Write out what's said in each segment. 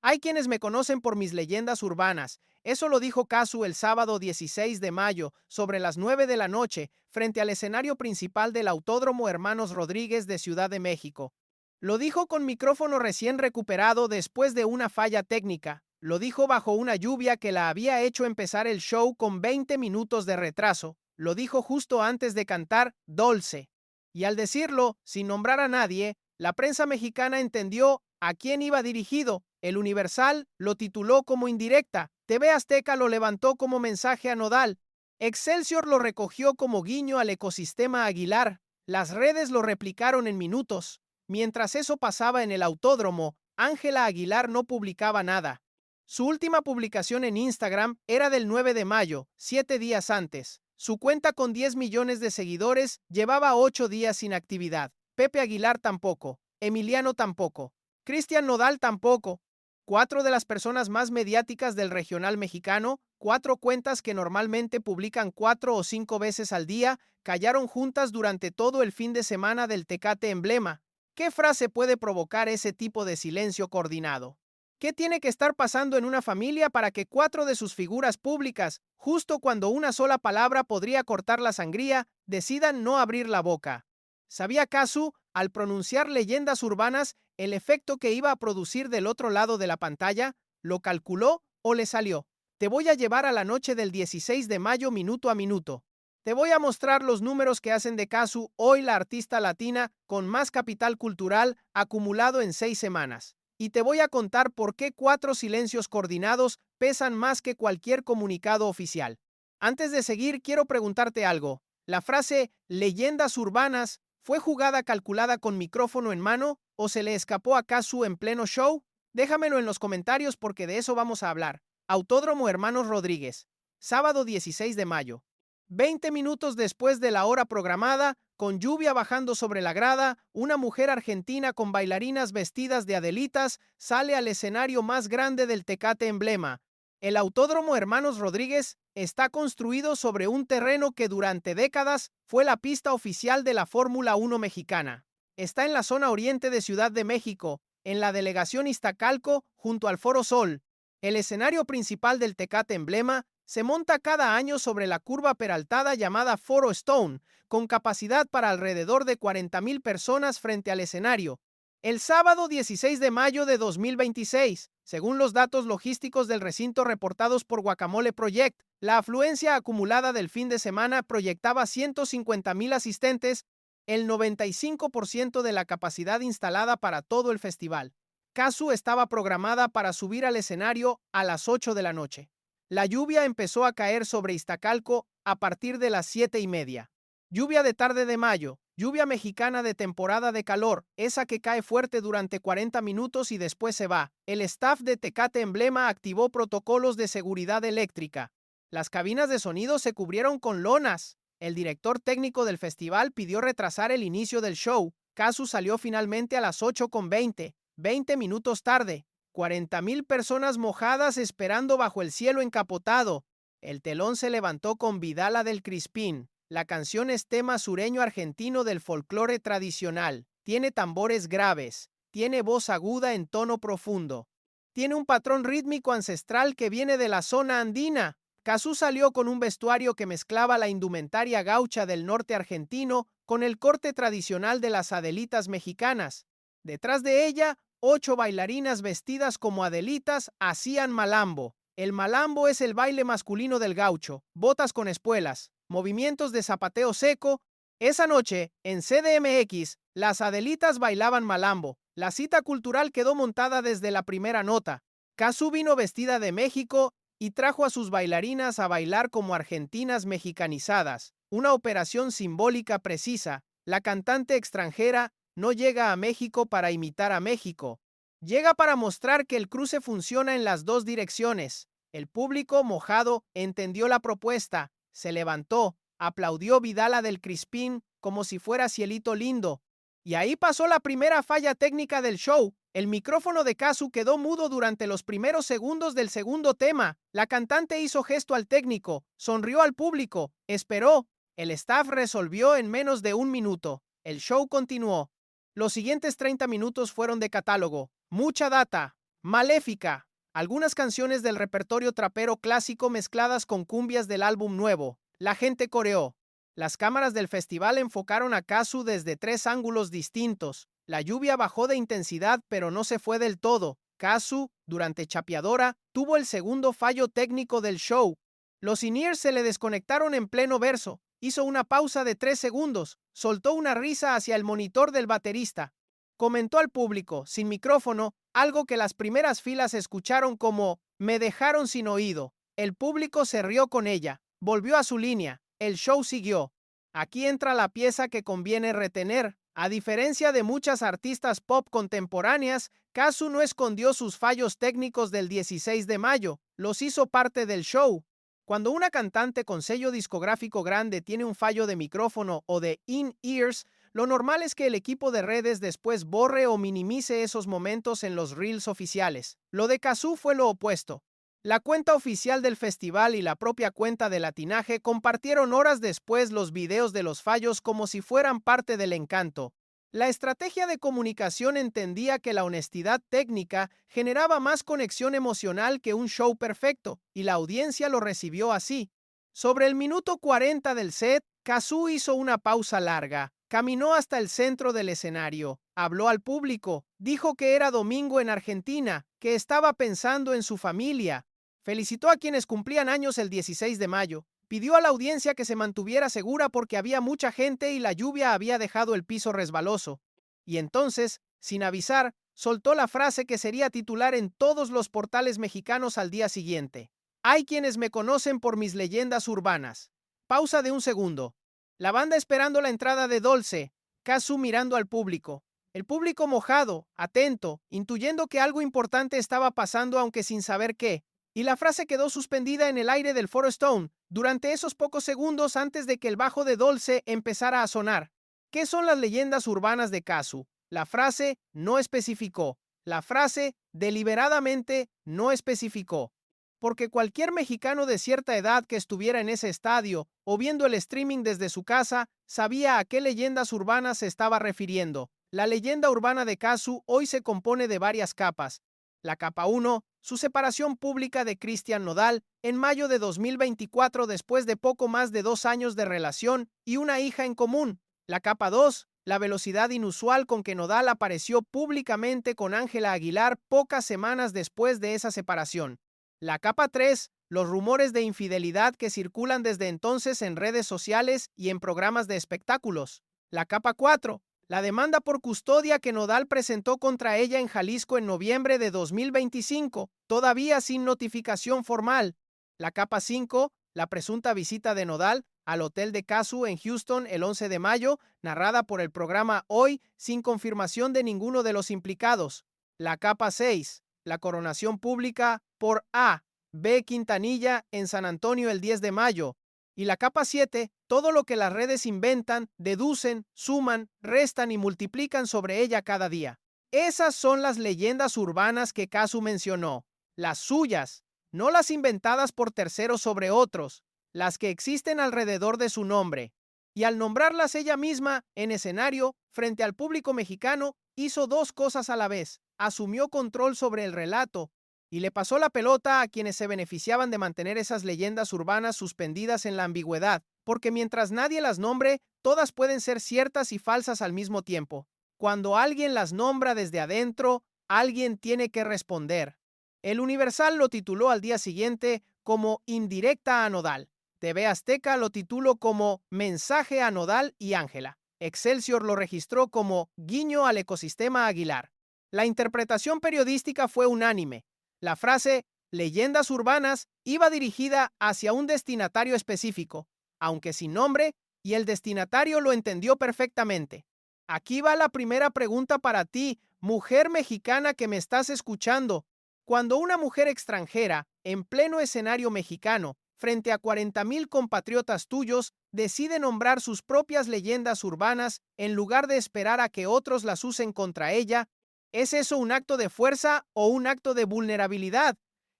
Hay quienes me conocen por mis leyendas urbanas. Eso lo dijo Casu el sábado 16 de mayo, sobre las 9 de la noche, frente al escenario principal del Autódromo Hermanos Rodríguez de Ciudad de México. Lo dijo con micrófono recién recuperado después de una falla técnica. Lo dijo bajo una lluvia que la había hecho empezar el show con 20 minutos de retraso. Lo dijo justo antes de cantar Dolce. Y al decirlo, sin nombrar a nadie, la prensa mexicana entendió a quién iba dirigido. El Universal lo tituló como indirecta, TV Azteca lo levantó como mensaje a Nodal, Excelsior lo recogió como guiño al ecosistema Aguilar, las redes lo replicaron en minutos. Mientras eso pasaba en el autódromo, Ángela Aguilar no publicaba nada. Su última publicación en Instagram era del 9 de mayo, 7 días antes. Su cuenta con 10 millones de seguidores llevaba 8 días sin actividad. Pepe Aguilar tampoco, Emiliano tampoco, Cristian Nodal tampoco. 4 de las personas más mediáticas del regional mexicano, 4 cuentas que normalmente publican 4 o 5 veces al día, callaron juntas durante todo el fin de semana del Tecate Emblema. ¿Qué frase puede provocar ese tipo de silencio coordinado? ¿Qué tiene que estar pasando en una familia para que 4 de sus figuras públicas, justo cuando una sola palabra podría cortar la sangría, decidan no abrir la boca? ¿Sabía Casu, al pronunciar leyendas urbanas, el efecto que iba a producir del otro lado de la pantalla? ¿Lo calculó o le salió? Te voy a llevar a la noche del 16 de mayo minuto a minuto. Te voy a mostrar los números que hacen de Casu hoy la artista latina con más capital cultural acumulado en 6 semanas. Y te voy a contar por qué 4 silencios coordinados pesan más que cualquier comunicado oficial. Antes de seguir, quiero preguntarte algo. ¿La frase leyendas urbanas fue jugada calculada con micrófono en mano o se le escapó a Casu en pleno show? Déjamelo en los comentarios porque de eso vamos a hablar. Autódromo Hermanos Rodríguez, sábado 16 de mayo. 20 minutos después de la hora programada, con lluvia bajando sobre la grada, una mujer argentina con bailarinas vestidas de adelitas sale al escenario más grande del Tecate Emblema. El Autódromo Hermanos Rodríguez está construido sobre un terreno que durante décadas fue la pista oficial de la Fórmula 1 mexicana. Está en la zona oriente de Ciudad de México, en la delegación Iztacalco, junto al Foro Sol. El escenario principal del Tecate Emblema se monta cada año sobre la curva peraltada llamada Foro Stone, con capacidad para alrededor de 40,000 personas frente al escenario. El sábado 16 de mayo de 2026, según los datos logísticos del recinto reportados por Guacamole Project, la afluencia acumulada del fin de semana proyectaba 150,000 asistentes, el 95% de la capacidad instalada para todo el festival. Casu estaba programada para subir al escenario a las 8 de la noche. La lluvia empezó a caer sobre Iztacalco a partir de las 7:30. Lluvia de tarde de mayo, lluvia mexicana de temporada de calor, esa que cae fuerte durante 40 minutos y después se va. El staff de Tecate Emblema activó protocolos de seguridad eléctrica. Las cabinas de sonido se cubrieron con lonas. El director técnico del festival pidió retrasar el inicio del show. Casu salió finalmente a las 8:20, 20 minutos tarde. 40,000 personas mojadas esperando bajo el cielo encapotado. El telón se levantó con Vidala del Crispín. La canción es tema sureño argentino del folclore tradicional. Tiene tambores graves. Tiene voz aguda en tono profundo. Tiene un patrón rítmico ancestral que viene de la zona andina. Cazzu salió con un vestuario que mezclaba la indumentaria gaucha del norte argentino con el corte tradicional de las adelitas mexicanas. Detrás de ella, 8 bailarinas vestidas como adelitas hacían malambo. El malambo es el baile masculino del gaucho, botas con espuelas, movimientos de zapateo seco. Esa noche, en CDMX, las adelitas bailaban malambo. La cita cultural quedó montada desde la primera nota. Cazzu vino vestida de México y trajo a sus bailarinas a bailar como argentinas mexicanizadas, una operación simbólica precisa. La cantante extranjera no llega a México para imitar a México. Llega para mostrar que el cruce funciona en las dos direcciones. El público, mojado, entendió la propuesta, se levantó, aplaudió Vidala del Crispín como si fuera cielito lindo. Y ahí pasó la primera falla técnica del show. El micrófono de Cazzu quedó mudo durante los primeros segundos del segundo tema. La cantante hizo gesto al técnico, sonrió al público, esperó. El staff resolvió en menos de un minuto. El show continuó. Los siguientes 30 minutos fueron de catálogo. Mucha data, Maléfica. Algunas canciones del repertorio trapero clásico mezcladas con cumbias del álbum nuevo. La gente coreó. Las cámaras del festival enfocaron a Kazu desde 3 ángulos distintos. La lluvia bajó de intensidad, pero no se fue del todo. Kazu, durante Chapeadora, tuvo el segundo fallo técnico del show. Los in-ears se le desconectaron en pleno verso. Hizo una pausa de 3 segundos. Soltó una risa hacia el monitor del baterista. Comentó al público, sin micrófono, algo que las primeras filas escucharon como «me dejaron sin oído». El público se rió con ella. Volvió a su línea. El show siguió. Aquí entra la pieza que conviene retener. A diferencia de muchas artistas pop contemporáneas, Kazu no escondió sus fallos técnicos del 16 de mayo. Los hizo parte del show. Cuando una cantante con sello discográfico grande tiene un fallo de micrófono o de in-ears, lo normal es que el equipo de redes después borre o minimice esos momentos en los reels oficiales. Lo de Kazu fue lo opuesto. La cuenta oficial del festival y la propia cuenta de Latinaje compartieron horas después los videos de los fallos como si fueran parte del encanto. La estrategia de comunicación entendía que la honestidad técnica generaba más conexión emocional que un show perfecto, y la audiencia lo recibió así. Sobre el minuto 40 del set, Kazu hizo una pausa larga. Caminó hasta el centro del escenario, habló al público, dijo que era domingo en Argentina, que estaba pensando en su familia. Felicitó a quienes cumplían años el 16 de mayo. Pidió a la audiencia que se mantuviera segura porque había mucha gente y la lluvia había dejado el piso resbaloso. Y entonces, sin avisar, soltó la frase que sería titular en todos los portales mexicanos al día siguiente. Hay quienes me conocen por mis leyendas urbanas. Pausa de un segundo. La banda esperando la entrada de Dolce, Kazu mirando al público. El público mojado, atento, intuyendo que algo importante estaba pasando aunque sin saber qué. Y la frase quedó suspendida en el aire del Foro Stone durante esos pocos segundos antes de que el bajo de Dolce empezara a sonar. ¿Qué son las leyendas urbanas de Kazu? La frase no especificó. La frase deliberadamente no especificó. Porque cualquier mexicano de cierta edad que estuviera en ese estadio o viendo el streaming desde su casa sabía a qué leyendas urbanas se estaba refiriendo. La leyenda urbana de Kazu hoy se compone de varias capas. La capa 1, su separación pública de Cristian Nodal en mayo de 2024 después de poco más de 2 años de relación y una hija en común. La capa 2, la velocidad inusual con que Nodal apareció públicamente con Ángela Aguilar pocas semanas después de esa separación. La capa 3, los rumores de infidelidad que circulan desde entonces en redes sociales y en programas de espectáculos. La capa 4, la demanda por custodia que Nodal presentó contra ella en Jalisco en noviembre de 2025, todavía sin notificación formal. La capa 5, la presunta visita de Nodal al hotel de Kazu en Houston el 11 de mayo, narrada por el programa Hoy, sin confirmación de ninguno de los implicados. La capa 6, la coronación pública por A. B. Quintanilla en San Antonio el 10 de mayo. Y la capa 7, todo lo que las redes inventan, deducen, suman, restan y multiplican sobre ella cada día. Esas son las leyendas urbanas que Kazu mencionó, las suyas, no las inventadas por terceros sobre otros, las que existen alrededor de su nombre. Y al nombrarlas ella misma en escenario, frente al público mexicano, hizo dos cosas a la vez. Asumió control sobre el relato y le pasó la pelota a quienes se beneficiaban de mantener esas leyendas urbanas suspendidas en la ambigüedad, porque mientras nadie las nombre, todas pueden ser ciertas y falsas al mismo tiempo. Cuando alguien las nombra desde adentro, alguien tiene que responder. El Universal lo tituló al día siguiente como Indirecta a Nodal. TV Azteca lo tituló como Mensaje a Nodal y Ángela. Excelsior lo registró como Guiño al ecosistema Aguilar. La interpretación periodística fue unánime. La frase «leyendas urbanas» iba dirigida hacia un destinatario específico, aunque sin nombre, y el destinatario lo entendió perfectamente. Aquí va la primera pregunta para ti, mujer mexicana que me estás escuchando. Cuando una mujer extranjera, en pleno escenario mexicano, frente a 40,000 compatriotas tuyos, decide nombrar sus propias leyendas urbanas en lugar de esperar a que otros las usen contra ella, ¿es eso un acto de fuerza o un acto de vulnerabilidad?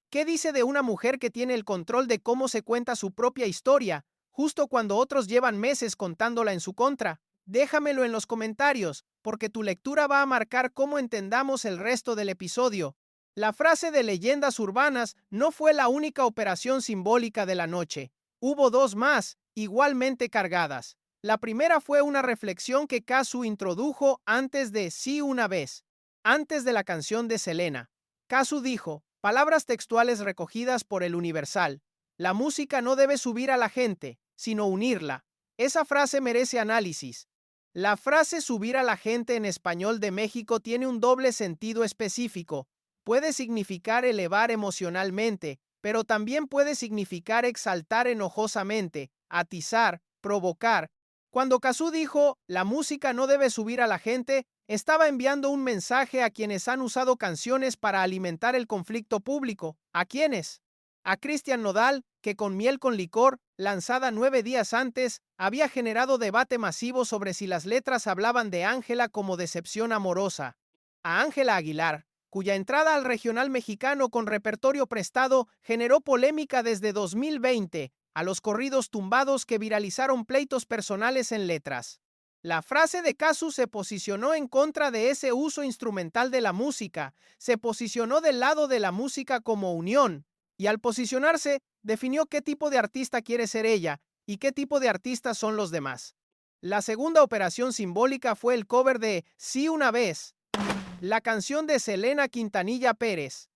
¿Qué dice de una mujer que tiene el control de cómo se cuenta su propia historia, justo cuando otros llevan meses contándola en su contra? Déjamelo en los comentarios, porque tu lectura va a marcar cómo entendamos el resto del episodio. La frase de leyendas urbanas no fue la única operación simbólica de la noche. Hubo dos más, igualmente cargadas. La primera fue una reflexión que Casu introdujo antes de Sí una vez, antes de la canción de Selena. Casu dijo, palabras textuales recogidas por el Universal: la música no debe subir a la gente, sino unirla. Esa frase merece análisis. La frase subir a la gente en español de México tiene un doble sentido específico. Puede significar elevar emocionalmente, pero también puede significar exaltar enojosamente, atizar, provocar. Cuando Cazzu dijo, la música no debe subir a la gente, estaba enviando un mensaje a quienes han usado canciones para alimentar el conflicto público. ¿A quiénes? A Cristian Nodal, que con Miel con Licor, lanzada 9 días antes, había generado debate masivo sobre si las letras hablaban de Ángela como decepción amorosa. A Ángela Aguilar, cuya entrada al regional mexicano con repertorio prestado generó polémica desde 2020, a los corridos tumbados que viralizaron pleitos personales en letras. La frase de Cazzu se posicionó en contra de ese uso instrumental de la música, se posicionó del lado de la música como unión, y al posicionarse, definió qué tipo de artista quiere ser ella y qué tipo de artistas son los demás. La segunda operación simbólica fue el cover de Sí una vez, la canción de Selena Quintanilla Pérez,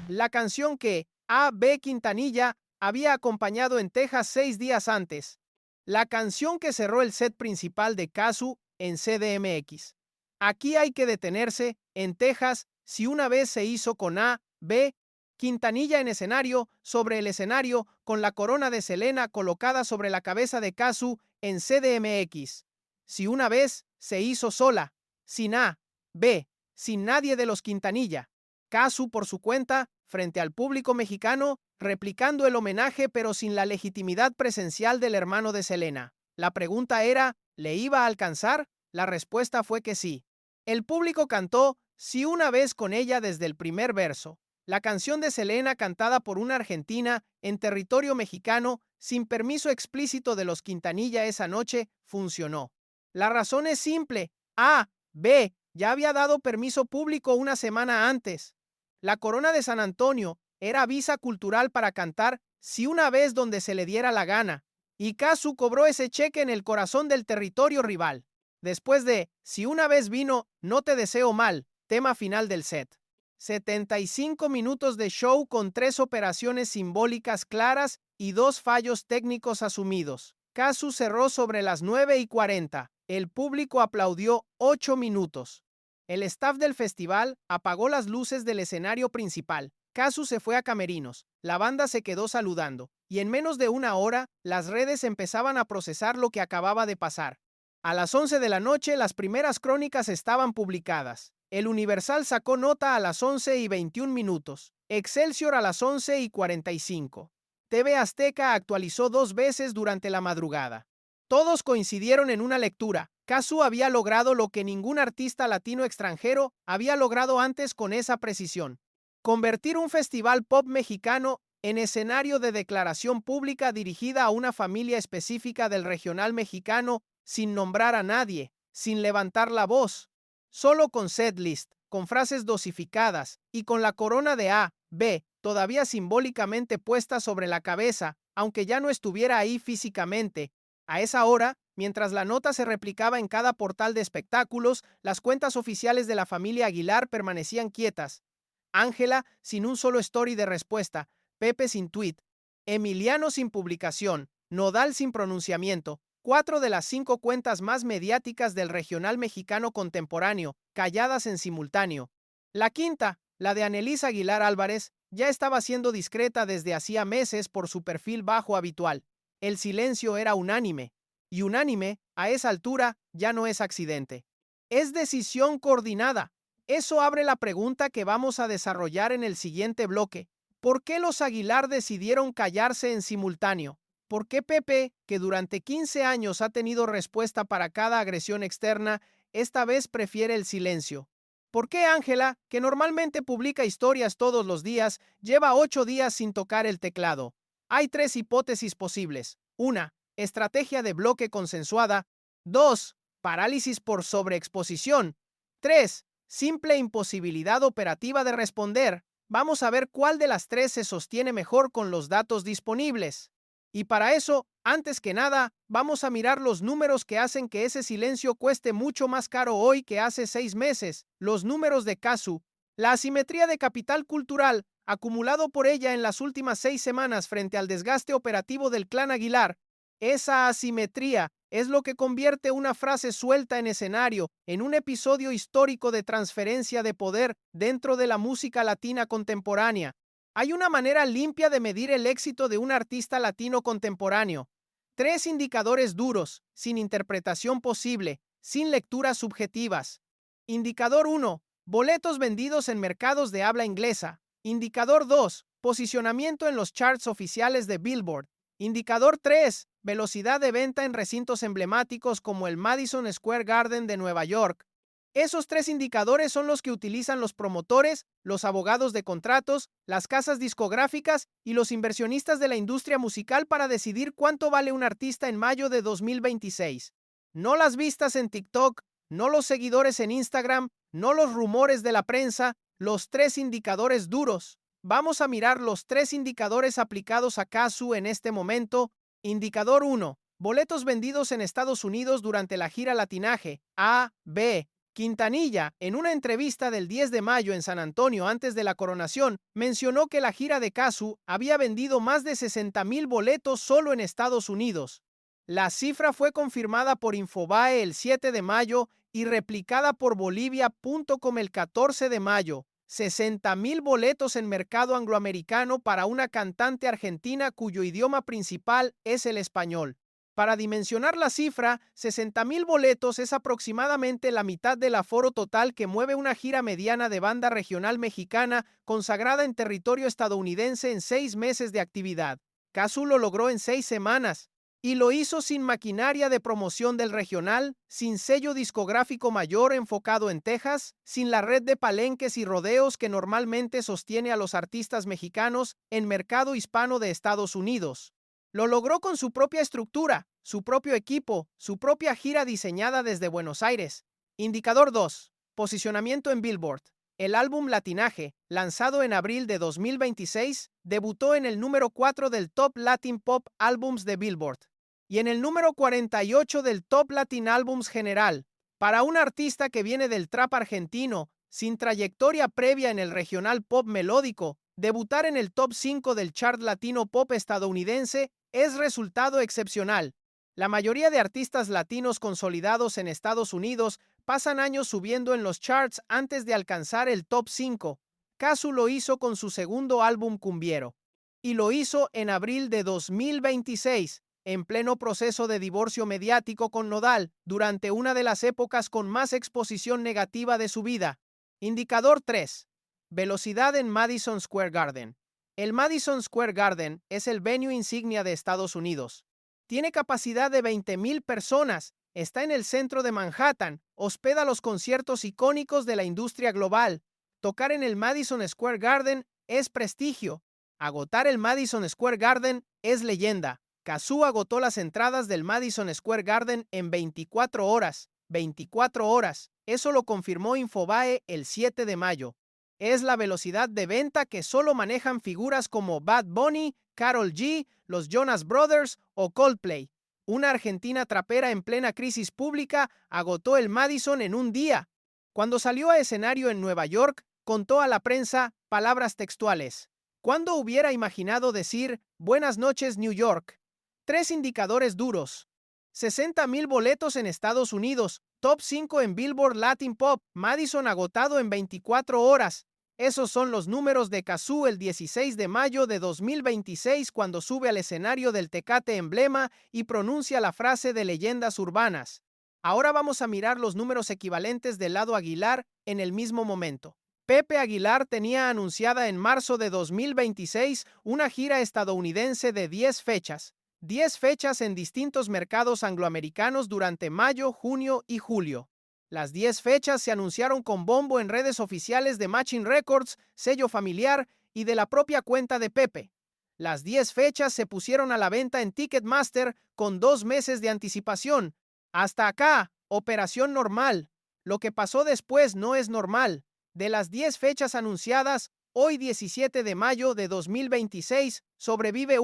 la canción que A.B. Quintanilla había acompañado en Texas 6 días antes, la canción que cerró el set principal de Cazzu en CDMX. Aquí hay que detenerse. En Texas, Si una vez se hizo con A.B. Quintanilla en escenario, sobre el escenario, con la corona de Selena colocada sobre la cabeza de Cazzu en CDMX. Si una vez se hizo sola, sin A.B., sin nadie de los Quintanilla. Cazzu por su cuenta, frente al público mexicano, replicando el homenaje pero sin la legitimidad presencial del hermano de Selena. La pregunta era, ¿le iba a alcanzar? La respuesta fue que sí. El público cantó Sí una vez con ella desde el primer verso. La canción de Selena cantada por una argentina en territorio mexicano sin permiso explícito de los Quintanilla esa noche funcionó. La razón es simple. A.B. ya había dado permiso público una semana antes. La Corona de San Antonio era visa cultural para cantar Si una vez donde se le diera la gana, y Cazzu cobró ese cheque en el corazón del territorio rival. Después de Si una vez vino No te deseo mal, tema final del set. 75 minutos de show con 3 operaciones simbólicas claras y 2 fallos técnicos asumidos. Cazzu cerró sobre las 9:40. El público aplaudió 8 minutos. El staff del festival apagó las luces del escenario principal. Cazzu se fue a camerinos, la banda se quedó saludando, y en menos de una hora, las redes empezaban a procesar lo que acababa de pasar. A las 11 de la noche, las primeras crónicas estaban publicadas. El Universal sacó nota a las 11:21 minutos, Excelsior a las 11:45. TV Azteca actualizó 2 veces durante la madrugada. Todos coincidieron en una lectura. Cazzu había logrado lo que ningún artista latino extranjero había logrado antes con esa precisión: convertir un festival pop mexicano en escenario de declaración pública dirigida a una familia específica del regional mexicano, sin nombrar a nadie, sin levantar la voz, solo con setlist, con frases dosificadas y con la corona de A.B. todavía simbólicamente puesta sobre la cabeza, aunque ya no estuviera ahí físicamente. A esa hora, mientras la nota se replicaba en cada portal de espectáculos, las cuentas oficiales de la familia Aguilar permanecían quietas. Ángela sin un solo story de respuesta, Pepe sin tweet, Emiliano sin publicación, Nodal sin pronunciamiento, 4 de las 5 cuentas más mediáticas del regional mexicano contemporáneo, calladas en simultáneo. La quinta, la de Annelise Aguilar Álvarez, ya estaba siendo discreta desde hacía meses por su perfil bajo habitual. El silencio era unánime, y unánime, a esa altura, ya no es accidente. Es decisión coordinada. Eso abre la pregunta que vamos a desarrollar en el siguiente bloque. ¿Por qué los Aguilar decidieron callarse en simultáneo? ¿Por qué Pepe, que durante 15 años ha tenido respuesta para cada agresión externa, esta vez prefiere el silencio? ¿Por qué Ángela, que normalmente publica historias todos los días, lleva 8 días sin tocar el teclado? Hay 3 hipótesis posibles. 1. Estrategia de bloque consensuada. 2. Parálisis por sobreexposición. 3. Simple imposibilidad operativa de responder. Vamos a ver cuál de las tres se sostiene mejor con los datos disponibles. Y para eso, antes que nada, vamos a mirar los números que hacen que ese silencio cueste mucho más caro hoy que hace 6 meses, los números de Casu. La asimetría de capital cultural, acumulado por ella en las últimas 6 semanas frente al desgaste operativo del clan Aguilar. Esa asimetría es lo que convierte una frase suelta en escenario en un episodio histórico de transferencia de poder dentro de la música latina contemporánea. Hay una manera limpia de medir el éxito de un artista latino contemporáneo. Tres indicadores duros, sin interpretación posible, sin lecturas subjetivas. Indicador 1. Boletos vendidos en mercados de habla inglesa. Indicador 2. Posicionamiento en los charts oficiales de Billboard. Indicador 3. Velocidad de venta en recintos emblemáticos como el Madison Square Garden de Nueva York. Esos tres indicadores son los que utilizan los promotores, los abogados de contratos, las casas discográficas y los inversionistas de la industria musical para decidir cuánto vale un artista en mayo de 2026. No las vistas en TikTok, no los seguidores en Instagram, no los rumores de la prensa, los tres indicadores duros. Vamos a mirar los tres indicadores aplicados a Casu en este momento. Indicador 1. Boletos vendidos en Estados Unidos durante la gira Latinaje. A. B. Quintanilla, en una entrevista del 10 de mayo en San Antonio antes de la coronación, mencionó que la gira de Casu había vendido más de 60,000 boletos solo en Estados Unidos. La cifra fue confirmada por Infobae el 7 de mayo y replicada por Bolivia.com el 14 de mayo. 60,000 boletos en mercado angloamericano para una cantante argentina cuyo idioma principal es el español. Para dimensionar la cifra, 60,000 boletos es aproximadamente la mitad del aforo total que mueve una gira mediana de banda regional mexicana consagrada en territorio estadounidense en 6 meses de actividad. Casu lo logró en 6 semanas. Y lo hizo sin maquinaria de promoción del regional, sin sello discográfico mayor enfocado en Texas, sin la red de palenques y rodeos que normalmente sostiene a los artistas mexicanos en mercado hispano de Estados Unidos. Lo logró con su propia estructura, su propio equipo, su propia gira diseñada desde Buenos Aires. Indicador 2. Posicionamiento en Billboard. El álbum Latinaje, lanzado en abril de 2026, debutó en el número 4 del Top Latin Pop Albums de Billboard y en el número 48 del Top Latin Albums general. Para un artista que viene del trap argentino, sin trayectoria previa en el regional pop melódico, debutar en el top 5 del chart latino pop estadounidense es resultado excepcional. La mayoría de artistas latinos consolidados en Estados Unidos pasan años subiendo en los charts antes de alcanzar el top 5. Casu lo hizo con su segundo álbum cumbiero. Y lo hizo en abril de 2026, en pleno proceso de divorcio mediático con Nodal, durante una de las épocas con más exposición negativa de su vida. Indicador 3. Velocidad en Madison Square Garden. El Madison Square Garden es el venue insignia de Estados Unidos. Tiene capacidad de 20,000 personas, está en el centro de Manhattan, hospeda los conciertos icónicos de la industria global. Tocar en el Madison Square Garden es prestigio. Agotar el Madison Square Garden es leyenda. Casu agotó las entradas del Madison Square Garden en 24 horas. 24 horas. Eso lo confirmó Infobae el 7 de mayo. Es la velocidad de venta que solo manejan figuras como Bad Bunny, Karol G, los Jonas Brothers o Coldplay. Una argentina trapera en plena crisis pública agotó el Madison en un día. Cuando salió a escenario en Nueva York, contó a la prensa palabras textuales. ¿Cuándo hubiera imaginado decir "Buenas noches, New York"? Tres indicadores duros. 60,000 boletos en Estados Unidos, top 5 en Billboard Latin Pop, Madison agotado en 24 horas. Esos son los números de Casu el 16 de mayo de 2026 cuando sube al escenario del Tecate Emblema y pronuncia la frase de leyendas urbanas. Ahora vamos a mirar los números equivalentes del lado Aguilar en el mismo momento. Pepe Aguilar tenía anunciada en marzo de 2026 una gira estadounidense de 10 fechas. 10 fechas en distintos mercados angloamericanos durante mayo, junio y julio. Las 10 fechas se anunciaron con bombo en redes oficiales de Matching Records, sello familiar y de la propia cuenta de Pepe. Las 10 fechas se pusieron a la venta en Ticketmaster con 2 meses de anticipación. Hasta acá, operación normal. Lo que pasó después no es normal. De las 10 fechas anunciadas, Hoy 17 de mayo de 2026, sobrevive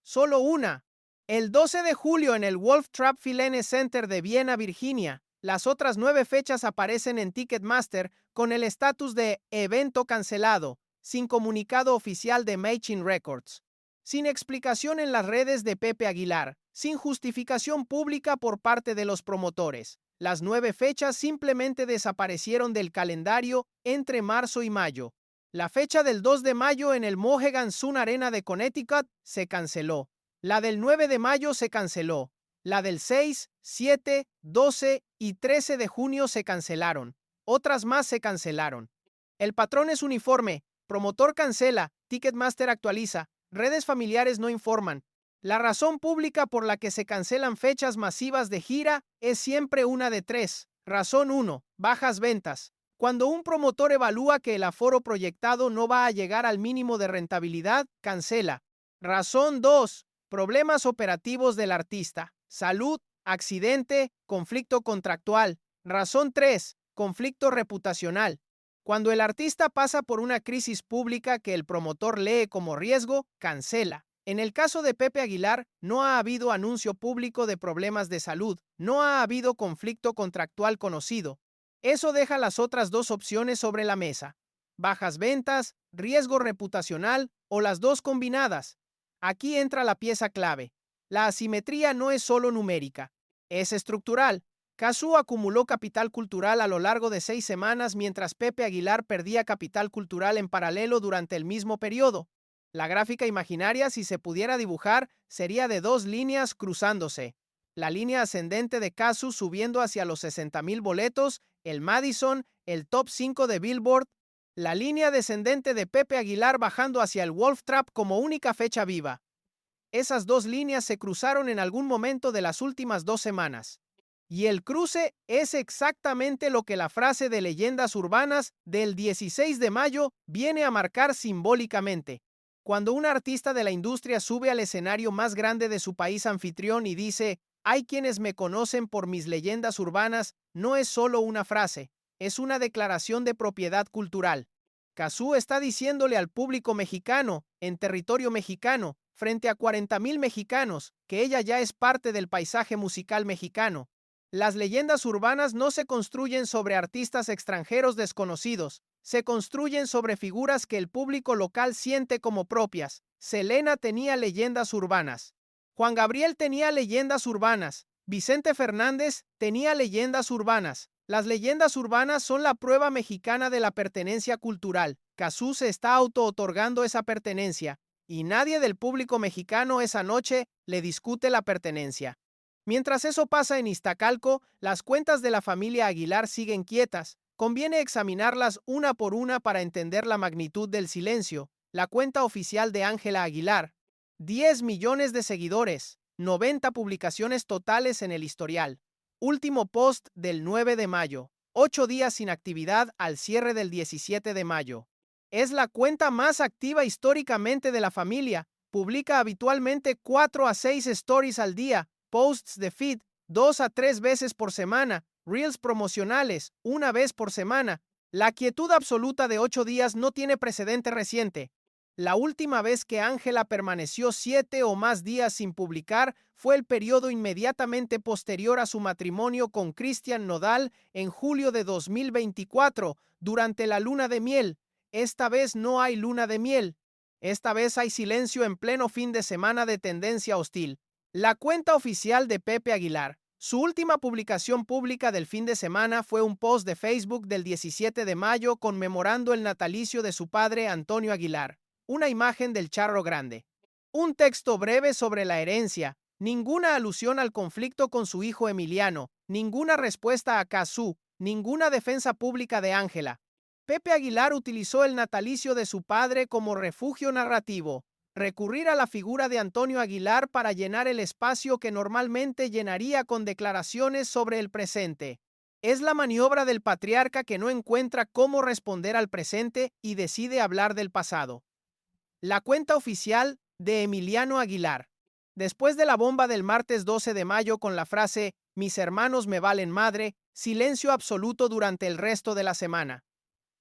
solo una. El 12 de julio en el Wolf Trap Filene Center de Viena, Virginia. Las otras 9 fechas aparecen en Ticketmaster con el estatus de evento cancelado, sin comunicado oficial de Machin Records. Sin explicación en las redes de Pepe Aguilar, sin justificación pública por parte de los promotores. Las 9 fechas simplemente desaparecieron del calendario entre marzo y mayo. La fecha del 2 de mayo en el Mohegan Sun Arena de Connecticut se canceló. La del 9 de mayo se canceló. La del 6, 7, 12 y 13 de junio se cancelaron. Otras más se cancelaron. El patrón es uniforme. Promotor cancela, Ticketmaster actualiza, redes familiares no informan. La razón pública por la que se cancelan fechas masivas de gira es siempre una de 3. Razón 1. Bajas ventas. Cuando un promotor evalúa que el aforo proyectado no va a llegar al mínimo de rentabilidad, cancela. Razón 2. Problemas operativos del artista. Salud, accidente, conflicto contractual. Razón 3. Conflicto reputacional. Cuando el artista pasa por una crisis pública que el promotor lee como riesgo, cancela. En el caso de Pepe Aguilar, no ha habido anuncio público de problemas de salud, no ha habido conflicto contractual conocido. Eso deja las otras 2 opciones sobre la mesa. Bajas ventas, riesgo reputacional o las 2 combinadas. Aquí entra la pieza clave. La asimetría no es solo numérica, es estructural. Cazzu acumuló capital cultural a lo largo de 6 semanas mientras Pepe Aguilar perdía capital cultural en paralelo durante el mismo periodo. La gráfica imaginaria, si se pudiera dibujar, sería de 2 líneas cruzándose. La línea ascendente de Cazzu subiendo hacia los 60,000 boletos, el Madison, el top 5 de Billboard. La línea descendente de Pepe Aguilar bajando hacia el Wolf Trap como única fecha viva. Esas 2 líneas se cruzaron en algún momento de las últimas 2 semanas. Y el cruce es exactamente lo que la frase de leyendas urbanas del 16 de mayo viene a marcar simbólicamente. Cuando un artista de la industria sube al escenario más grande de su país anfitrión y dice, hay quienes me conocen por mis leyendas urbanas, no es solo una frase, es una declaración de propiedad cultural. Cazzu está diciéndole al público mexicano, en territorio mexicano, frente a 40,000 mexicanos, que ella ya es parte del paisaje musical mexicano. Las leyendas urbanas no se construyen sobre artistas extranjeros desconocidos, se construyen sobre figuras que el público local siente como propias. Selena tenía leyendas urbanas. Juan Gabriel tenía leyendas urbanas. Vicente Fernández tenía leyendas urbanas. Las leyendas urbanas son la prueba mexicana de la pertenencia cultural. Cazzu se está auto-otorgando esa pertenencia, y nadie del público mexicano esa noche le discute la pertenencia. Mientras eso pasa en Iztacalco, las cuentas de la familia Aguilar siguen quietas. Conviene examinarlas una por una para entender la magnitud del silencio. La cuenta oficial de Ángela Aguilar. 10 millones de seguidores. 90 publicaciones totales en el historial. Último post del 9 de mayo. 8 días sin actividad al cierre del 17 de mayo. Es la cuenta más activa históricamente de la familia. Publica habitualmente 4 a 6 stories al día. Posts de feed, 2 a 3 veces por semana, reels promocionales, 1 vez por semana. La quietud absoluta de 8 días no tiene precedente reciente. La última vez que Ángela permaneció 7 o más días sin publicar fue el periodo inmediatamente posterior a su matrimonio con Cristian Nodal en julio de 2024, durante la luna de miel. Esta vez no hay luna de miel. Esta vez hay silencio en pleno fin de semana de tendencia hostil. La cuenta oficial de Pepe Aguilar. Su última publicación pública del fin de semana fue un post de Facebook del 17 de mayo conmemorando el natalicio de su padre Antonio Aguilar. Una imagen del charro grande. Un texto breve sobre la herencia. Ninguna alusión al conflicto con su hijo Emiliano. Ninguna respuesta a Cazzu. Ninguna defensa pública de Ángela. Pepe Aguilar utilizó el natalicio de su padre como refugio narrativo. Recurrir a la figura de Antonio Aguilar para llenar el espacio que normalmente llenaría con declaraciones sobre el presente. Es la maniobra del patriarca que no encuentra cómo responder al presente y decide hablar del pasado. La cuenta oficial de Emiliano Aguilar. Después de la bomba del martes 12 de mayo con la frase «Mis hermanos me valen madre», silencio absoluto durante el resto de la semana.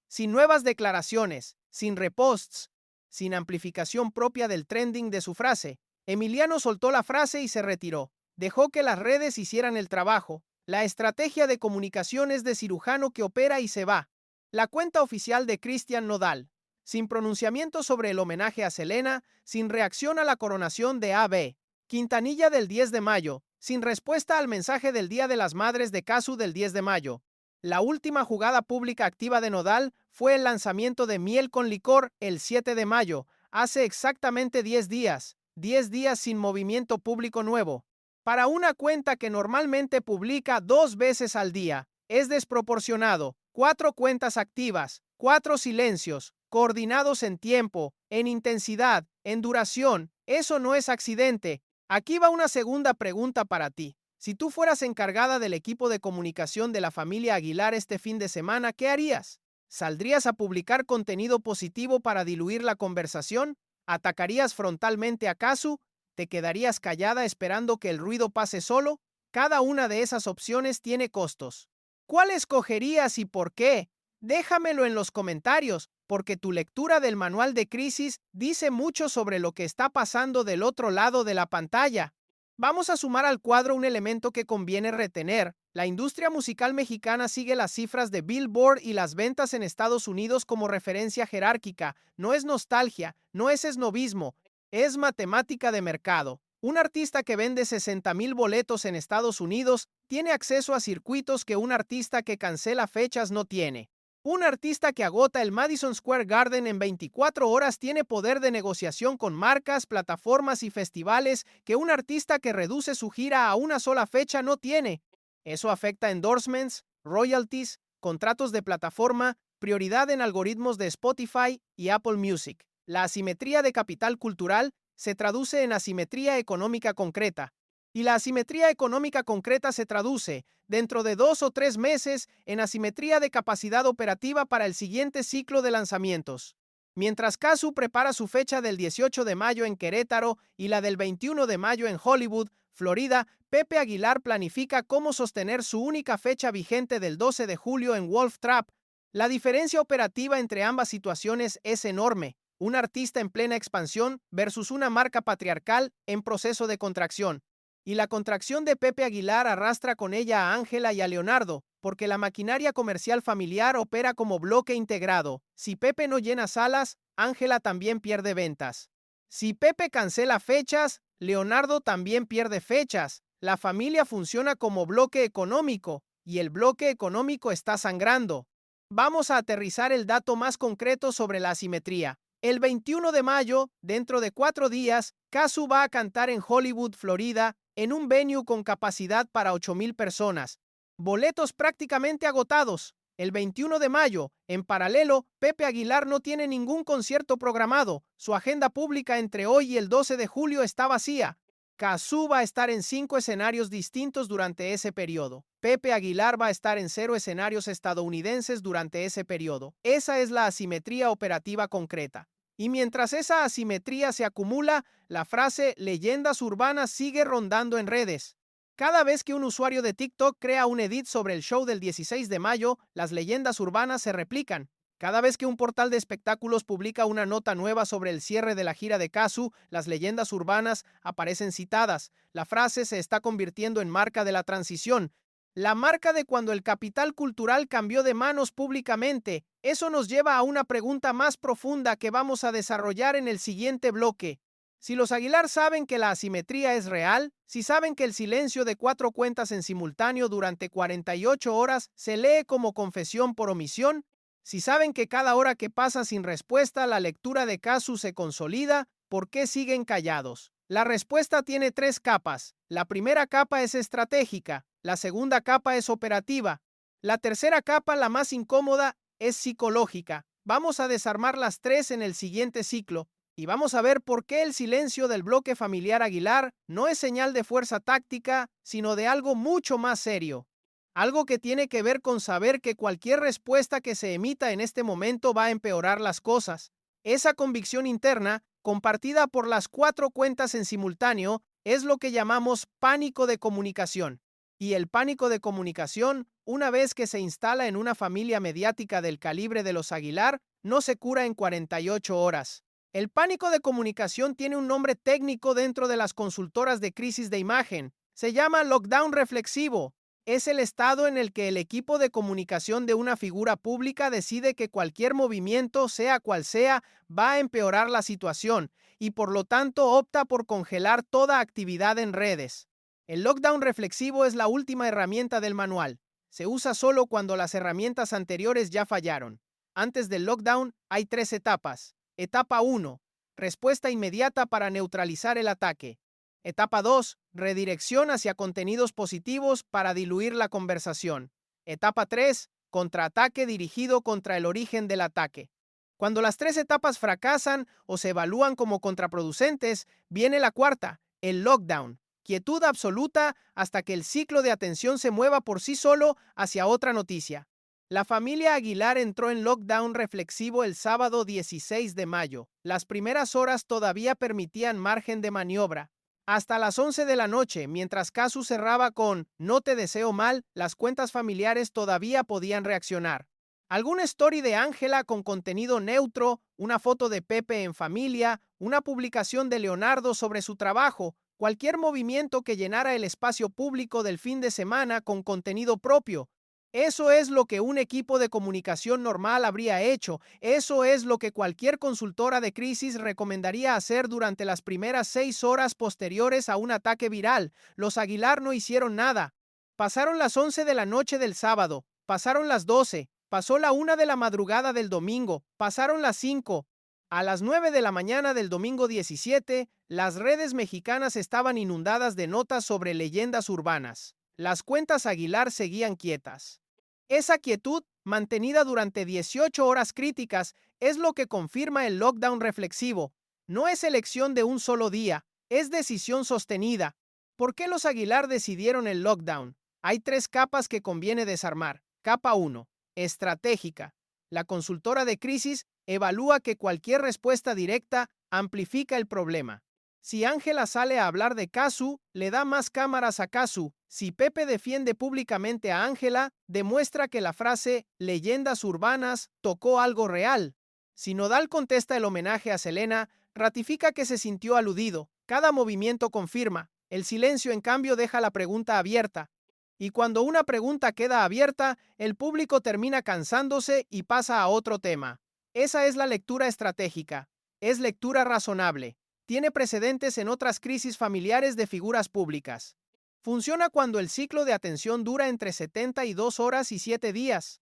Sin nuevas declaraciones, sin reposts, sin amplificación propia del trending de su frase. Emiliano soltó la frase y se retiró. Dejó que las redes hicieran el trabajo. La estrategia de comunicación es de cirujano que opera y se va. La cuenta oficial de Cristian Nodal. Sin pronunciamiento sobre el homenaje a Selena, sin reacción a la coronación de AB. Quintanilla del 10 de mayo, sin respuesta al mensaje del Día de las Madres de Cazzu del 10 de mayo. La última jugada pública activa de Nodal fue el lanzamiento de Miel con Licor el 7 de mayo, hace exactamente 10 días, 10 días sin movimiento público nuevo. Para una cuenta que normalmente publica 2 veces al día, es desproporcionado. 4 cuentas activas, 4 silencios, coordinados en tiempo, en intensidad, en duración. Eso no es accidente. Aquí va una segunda pregunta para ti. Si tú fueras encargada del equipo de comunicación de la familia Aguilar este fin de semana, ¿qué harías? ¿Saldrías a publicar contenido positivo para diluir la conversación? ¿Atacarías frontalmente a Cazzu? ¿Te quedarías callada esperando que el ruido pase solo? Cada una de esas opciones tiene costos. ¿Cuál escogerías y por qué? Déjamelo en los comentarios, porque tu lectura del manual de crisis dice mucho sobre lo que está pasando del otro lado de la pantalla. Vamos a sumar al cuadro un elemento que conviene retener. La industria musical mexicana sigue las cifras de Billboard y las ventas en Estados Unidos como referencia jerárquica. No es nostalgia, no es esnobismo, es matemática de mercado. Un artista que vende 60,000 boletos en Estados Unidos tiene acceso a circuitos que un artista que cancela fechas no tiene. Un artista que agota el Madison Square Garden en 24 horas tiene poder de negociación con marcas, plataformas y festivales que un artista que reduce su gira a una sola fecha no tiene. Eso afecta endorsements, royalties, contratos de plataforma, prioridad en algoritmos de Spotify y Apple Music. La asimetría de capital cultural se traduce en asimetría económica concreta. Y la asimetría económica concreta se traduce, dentro de 2 o 3 meses, en asimetría de capacidad operativa para el siguiente ciclo de lanzamientos. Mientras Cazzu prepara su fecha del 18 de mayo en Querétaro y la del 21 de mayo en Hollywood, Florida, Pepe Aguilar planifica cómo sostener su única fecha vigente del 12 de julio en Wolf Trap. La diferencia operativa entre ambas situaciones es enorme. Un artista en plena expansión versus una marca patriarcal en proceso de contracción. Y la contracción de Pepe Aguilar arrastra con ella a Ángela y a Leonardo, porque la maquinaria comercial familiar opera como bloque integrado. Si Pepe no llena salas, Ángela también pierde ventas. Si Pepe cancela fechas, Leonardo también pierde fechas. La familia funciona como bloque económico, y el bloque económico está sangrando. Vamos a aterrizar el dato más concreto sobre la asimetría. El 21 de mayo, dentro de 4 días, Cazzu va a cantar en Hollywood, Florida, en un venue con capacidad para 8,000 personas. Boletos prácticamente agotados. El 21 de mayo, en paralelo, Pepe Aguilar no tiene ningún concierto programado. Su agenda pública entre hoy y el 12 de julio está vacía. Cazzu va a estar en 5 escenarios distintos durante ese periodo. Pepe Aguilar va a estar en 0 escenarios estadounidenses durante ese periodo. Esa es la asimetría operativa concreta. Y mientras esa asimetría se acumula, la frase leyendas urbanas sigue rondando en redes. Cada vez que un usuario de TikTok crea un edit sobre el show del 16 de mayo, las leyendas urbanas se replican. Cada vez que un portal de espectáculos publica una nota nueva sobre el cierre de la gira de Cazzu, las leyendas urbanas aparecen citadas. La frase se está convirtiendo en marca de la transición. La marca de cuando el capital cultural cambió de manos públicamente. Eso nos lleva a una pregunta más profunda que vamos a desarrollar en el siguiente bloque. Si los Aguilar saben que la asimetría es real, si saben que el silencio de 4 cuentas en simultáneo durante 48 horas se lee como confesión por omisión, si saben que cada hora que pasa sin respuesta la lectura de Cazzu se consolida, ¿por qué siguen callados? La respuesta tiene 3 capas. La primera capa es estratégica, la segunda capa es operativa, la tercera capa, la más incómoda, es psicológica. Vamos a desarmar las 3 en el siguiente ciclo y vamos a ver por qué el silencio del bloque familiar Aguilar no es señal de fuerza táctica, sino de algo mucho más serio. Algo que tiene que ver con saber que cualquier respuesta que se emita en este momento va a empeorar las cosas. Esa convicción interna, compartida por las 4 cuentas en simultáneo, es lo que llamamos pánico de comunicación. Y el pánico de comunicación, una vez que se instala en una familia mediática del calibre de los Aguilar, no se cura en 48 horas. El pánico de comunicación tiene un nombre técnico dentro de las consultoras de crisis de imagen. Se llama lockdown reflexivo. Es el estado en el que el equipo de comunicación de una figura pública decide que cualquier movimiento, sea cual sea, va a empeorar la situación y por lo tanto opta por congelar toda actividad en redes. El lockdown reflexivo es la última herramienta del manual. Se usa solo cuando las herramientas anteriores ya fallaron. Antes del lockdown hay 3 etapas. Etapa 1. Respuesta inmediata para neutralizar el ataque. Etapa 2. Redirección hacia contenidos positivos para diluir la conversación. Etapa 3. Contraataque dirigido contra el origen del ataque. Cuando las 3 etapas fracasan o se evalúan como contraproducentes, viene la cuarta, el lockdown. Quietud absoluta hasta que el ciclo de atención se mueva por sí solo hacia otra noticia. La familia Aguilar entró en lockdown reflexivo el sábado 16 de mayo. Las primeras horas todavía permitían margen de maniobra. Hasta las 11 de la noche, mientras Casu cerraba con "No te deseo mal", las cuentas familiares todavía podían reaccionar. Alguna story de Ángela con contenido neutro, una foto de Pepe en familia, una publicación de Leonardo sobre su trabajo, cualquier movimiento que llenara el espacio público del fin de semana con contenido propio. Eso es lo que un equipo de comunicación normal habría hecho. Eso es lo que cualquier consultora de crisis recomendaría hacer durante las primeras 6 horas posteriores a un ataque viral. Los Aguilar no hicieron nada. Pasaron las 11 de la noche del sábado, pasaron las 12, pasó la 1 de la madrugada del domingo, pasaron las 5. A las 9 de la mañana del domingo 17, las redes mexicanas estaban inundadas de notas sobre leyendas urbanas. Las cuentas Aguilar seguían quietas. Esa quietud, mantenida durante 18 horas críticas, es lo que confirma el lockdown reflexivo. No es elección de un solo día, es decisión sostenida. ¿Por qué los Aguilar decidieron el lockdown? Hay 3 capas que conviene desarmar. Capa 1. Estratégica. La consultora de crisis evalúa que cualquier respuesta directa amplifica el problema. Si Ángela sale a hablar de Casu, le da más cámaras a Casu. Si Pepe defiende públicamente a Ángela, demuestra que la frase "leyendas urbanas" tocó algo real. Si Nodal contesta el homenaje a Selena, ratifica que se sintió aludido. Cada movimiento confirma. El silencio, en cambio, deja la pregunta abierta. Y cuando una pregunta queda abierta, el público termina cansándose y pasa a otro tema. Esa es la lectura estratégica. Es lectura razonable. Tiene precedentes en otras crisis familiares de figuras públicas. Funciona cuando el ciclo de atención dura entre 72 horas y 7 días.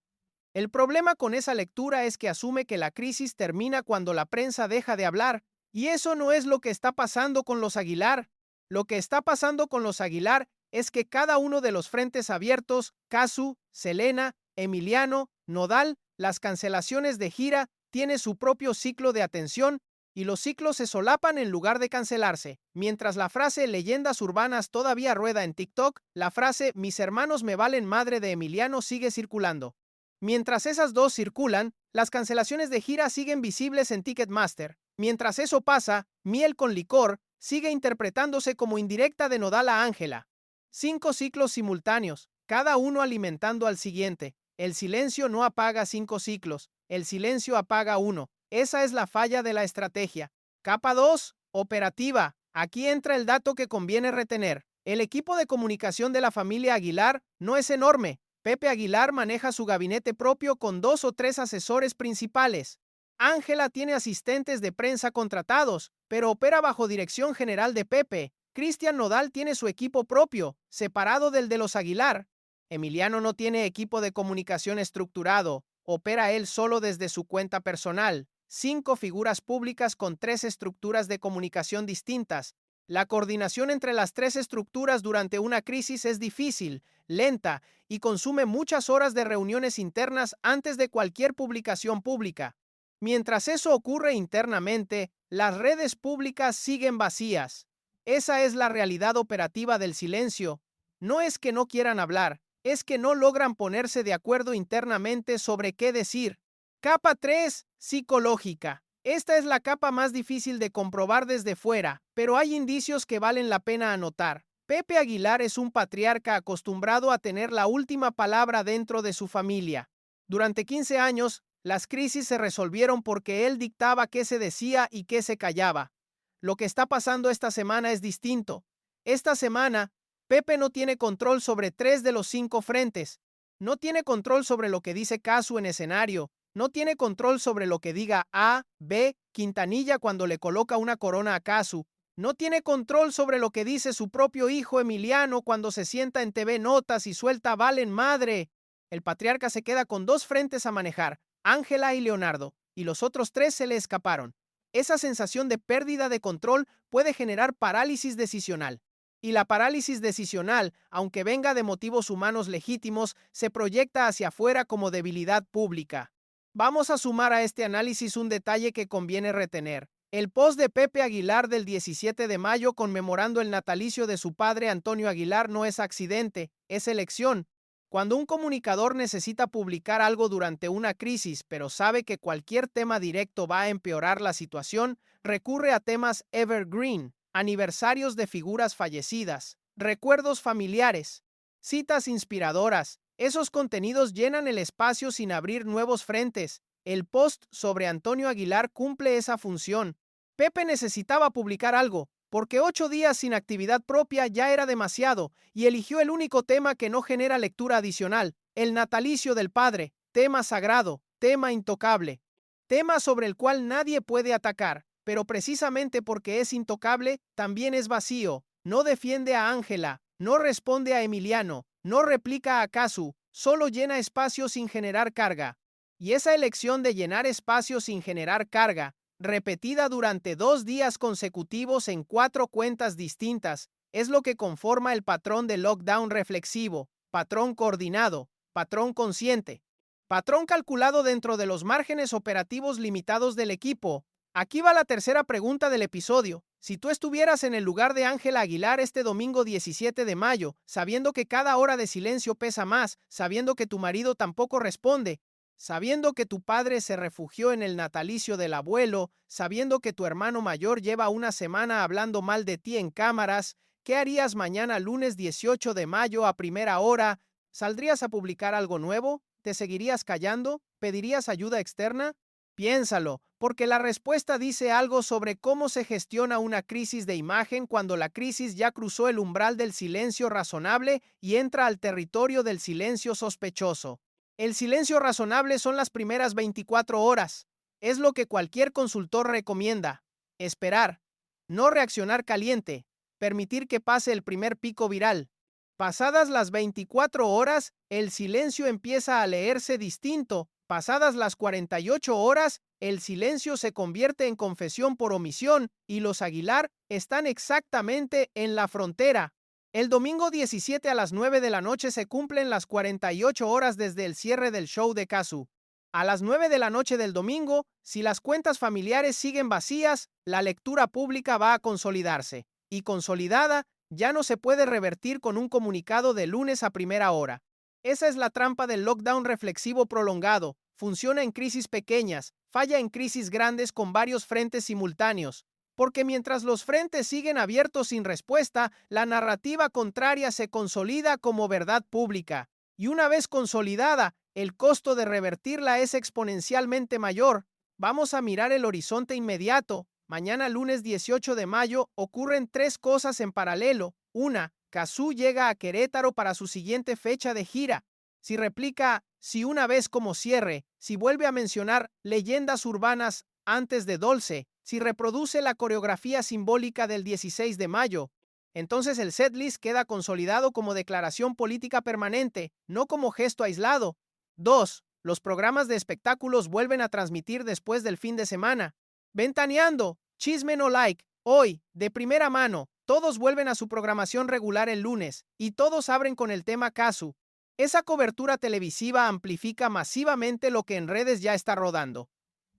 El problema con esa lectura es que asume que la crisis termina cuando la prensa deja de hablar, y eso no es lo que está pasando con los Aguilar. Lo que está pasando con los Aguilar es que cada uno de los frentes abiertos, Casu, Selena, Emiliano, Nodal, las cancelaciones de gira, tiene su propio ciclo de atención y los ciclos se solapan en lugar de cancelarse. Mientras la frase "leyendas urbanas" todavía rueda en TikTok, la frase "mis hermanos me valen madre" de Emiliano sigue circulando. Mientras esas dos circulan, las cancelaciones de gira siguen visibles en Ticketmaster. Mientras eso pasa, Miel con licor sigue interpretándose como indirecta de Nodal a Ángela. 5 ciclos simultáneos, cada uno alimentando al siguiente. El silencio no apaga 5 ciclos, el silencio apaga uno. Esa es la falla de la estrategia. Capa 2. Operativa. Aquí entra el dato que conviene retener. El equipo de comunicación de la familia Aguilar no es enorme. Pepe Aguilar maneja su gabinete propio con 2 o 3 asesores principales. Ángela tiene asistentes de prensa contratados, pero opera bajo dirección general de Pepe. Cristian Nodal tiene su equipo propio, separado del de los Aguilar. Emiliano no tiene equipo de comunicación estructurado, opera él solo desde su cuenta personal. 5 figuras públicas con 3 estructuras de comunicación distintas. La coordinación entre las 3 estructuras durante una crisis es difícil, lenta y consume muchas horas de reuniones internas antes de cualquier publicación pública. Mientras eso ocurre internamente, las redes públicas siguen vacías. Esa es la realidad operativa del silencio. No es que no quieran hablar, es que no logran ponerse de acuerdo internamente sobre qué decir. Capa 3. Psicológica. Esta es la capa más difícil de comprobar desde fuera, pero hay indicios que valen la pena anotar. Pepe Aguilar es un patriarca acostumbrado a tener la última palabra dentro de su familia. Durante 15 años, Las crisis se resolvieron porque él dictaba qué se decía y qué se callaba. Lo que está pasando esta semana es distinto. Esta semana, Pepe no tiene control sobre 3 de los 5 frentes. No tiene control sobre lo que dice Casu en escenario. No tiene control sobre lo que diga A, B, Quintanilla cuando le coloca una corona a Casu. No tiene control sobre lo que dice su propio hijo Emiliano cuando se sienta en TV Notas y suelta Valen madre. El patriarca se queda con 2 frentes a manejar, Ángela y Leonardo, y los otros 3 se le escaparon. Esa sensación de pérdida de control puede generar parálisis decisional. Y la parálisis decisional, aunque venga de motivos humanos legítimos, se proyecta hacia afuera como debilidad pública. Vamos a sumar a este análisis un detalle que conviene retener. El post de Pepe Aguilar del 17 de mayo conmemorando el natalicio de su padre Antonio Aguilar no es accidente, es elección. Cuando un comunicador necesita publicar algo durante una crisis, pero sabe que cualquier tema directo va a empeorar la situación, recurre a temas evergreen, aniversarios de figuras fallecidas, recuerdos familiares, citas inspiradoras. Esos contenidos llenan el espacio sin abrir nuevos frentes. El post sobre Antonio Aguilar cumple esa función. Pepe necesitaba publicar algo, porque 8 días sin actividad propia ya era demasiado, y eligió el único tema que no genera lectura adicional, el natalicio del padre, tema sagrado, tema intocable, tema sobre el cual nadie puede atacar, pero precisamente porque es intocable, también es vacío. No defiende a Ángela, no responde a Emiliano, no replica a Casu, solo llena espacio sin generar carga. Y esa elección de llenar espacio sin generar carga, repetida durante 2 días consecutivos en 4 cuentas distintas, es lo que conforma el patrón de lockdown reflexivo, patrón coordinado, patrón consciente, patrón calculado dentro de los márgenes operativos limitados del equipo. Aquí va la tercera pregunta del episodio. Si tú estuvieras en el lugar de Ángela Aguilar este domingo 17 de mayo, sabiendo que cada hora de silencio pesa más, sabiendo que tu marido tampoco responde, sabiendo que tu padre se refugió en el natalicio del abuelo, sabiendo que tu hermano mayor lleva una semana hablando mal de ti en cámaras, ¿qué harías mañana lunes 18 de mayo a primera hora? ¿Saldrías a publicar algo nuevo? ¿Te seguirías callando? ¿Pedirías ayuda externa? Piénsalo, porque la respuesta dice algo sobre cómo se gestiona una crisis de imagen cuando la crisis ya cruzó el umbral del silencio razonable y entra al territorio del silencio sospechoso. El silencio razonable son las primeras 24 horas. Es lo que cualquier consultor recomienda. Esperar. No reaccionar caliente. Permitir que pase el primer pico viral. Pasadas las 24 horas, el silencio empieza a leerse distinto. Pasadas las 48 horas, el silencio se convierte en confesión por omisión y los Aguilar están exactamente en la frontera. El domingo 17 a las 9 de la noche se cumplen las 48 horas desde el cierre del show de Casu. A las 9 de la noche del domingo, si las cuentas familiares siguen vacías, la lectura pública va a consolidarse. Y consolidada, ya no se puede revertir con un comunicado de lunes a primera hora. Esa es la trampa del lockdown reflexivo prolongado. Funciona en crisis pequeñas, falla en crisis grandes con varios frentes simultáneos. Porque mientras los frentes siguen abiertos sin respuesta, la narrativa contraria se consolida como verdad pública. Y una vez consolidada, el costo de revertirla es exponencialmente mayor. Vamos a mirar el horizonte inmediato. Mañana lunes 18 de mayo ocurren 3 cosas en paralelo. Una, Cazzu llega a Querétaro para su siguiente fecha de gira. Si replica, si una vez como cierre, si vuelve a mencionar leyendas urbanas antes de Dolce, si reproduce la coreografía simbólica del 16 de mayo, entonces el setlist queda consolidado como declaración política permanente, no como gesto aislado. 2. Los programas de espectáculos vuelven a transmitir después del fin de semana. Ventaneando, Chisme no like, hoy, de primera mano, todos vuelven a su programación regular el lunes, y todos abren con el tema Casu. Esa cobertura televisiva amplifica masivamente lo que en redes ya está rodando.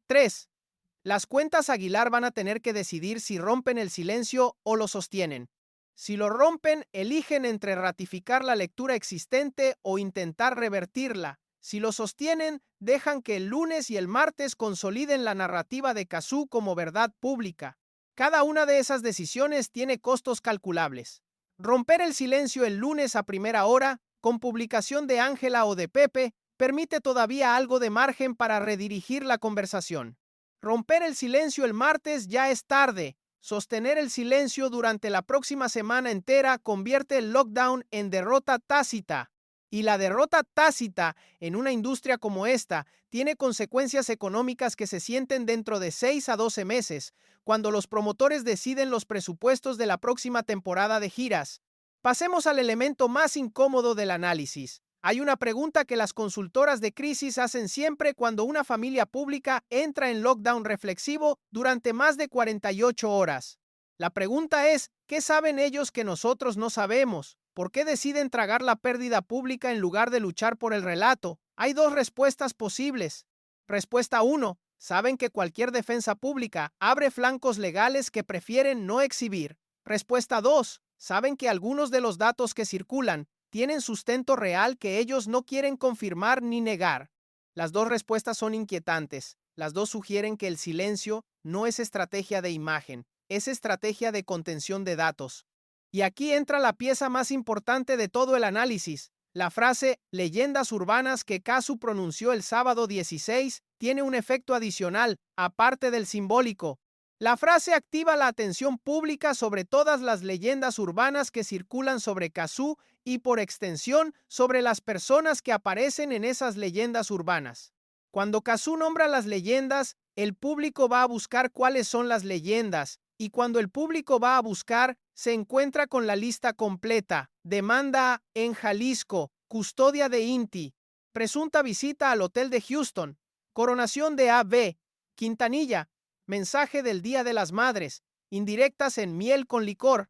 3. Las cuentas Aguilar van a tener que decidir si rompen el silencio o lo sostienen. Si lo rompen, eligen entre ratificar la lectura existente o intentar revertirla. Si lo sostienen, dejan que el lunes y el martes consoliden la narrativa de Cazzu como verdad pública. Cada una de esas decisiones tiene costos calculables. Romper el silencio el lunes a primera hora, con publicación de Ángela o de Pepe, permite todavía algo de margen para redirigir la conversación. Romper el silencio el martes ya es tarde. Sostener el silencio durante la próxima semana entera convierte el lockdown en derrota tácita. Y la derrota tácita en una industria como esta tiene consecuencias económicas que se sienten dentro de 6 a 12 meses, cuando los promotores deciden los presupuestos de la próxima temporada de giras. Pasemos al elemento más incómodo del análisis. Hay una pregunta que las consultoras de crisis hacen siempre cuando una familia pública entra en lockdown reflexivo durante más de 48 horas. La pregunta es, ¿qué saben ellos que nosotros no sabemos? ¿Por qué deciden tragar la pérdida pública en lugar de luchar por el relato? Hay dos respuestas posibles. Respuesta 1. Saben que cualquier defensa pública abre flancos legales que prefieren no exhibir. Respuesta 2. Saben que algunos de los datos que circulan tienen sustento real que ellos no quieren confirmar ni negar. Las dos respuestas son inquietantes. Las dos sugieren que el silencio no es estrategia de imagen, es estrategia de contención de datos. Y aquí entra la pieza más importante de todo el análisis. La frase leyendas urbanas que Casu pronunció el sábado 16 tiene un efecto adicional, aparte del simbólico. La frase activa la atención pública sobre todas las leyendas urbanas que circulan sobre Casu y por extensión sobre las personas que aparecen en esas leyendas urbanas. Cuando Casu nombra las leyendas, el público va a buscar cuáles son las leyendas, y cuando el público va a buscar, se encuentra con la lista completa: demanda en Jalisco, custodia de Inti, presunta visita al hotel de Houston, coronación de AB, Quintanilla, mensaje del Día de las Madres, indirectas en miel con licor.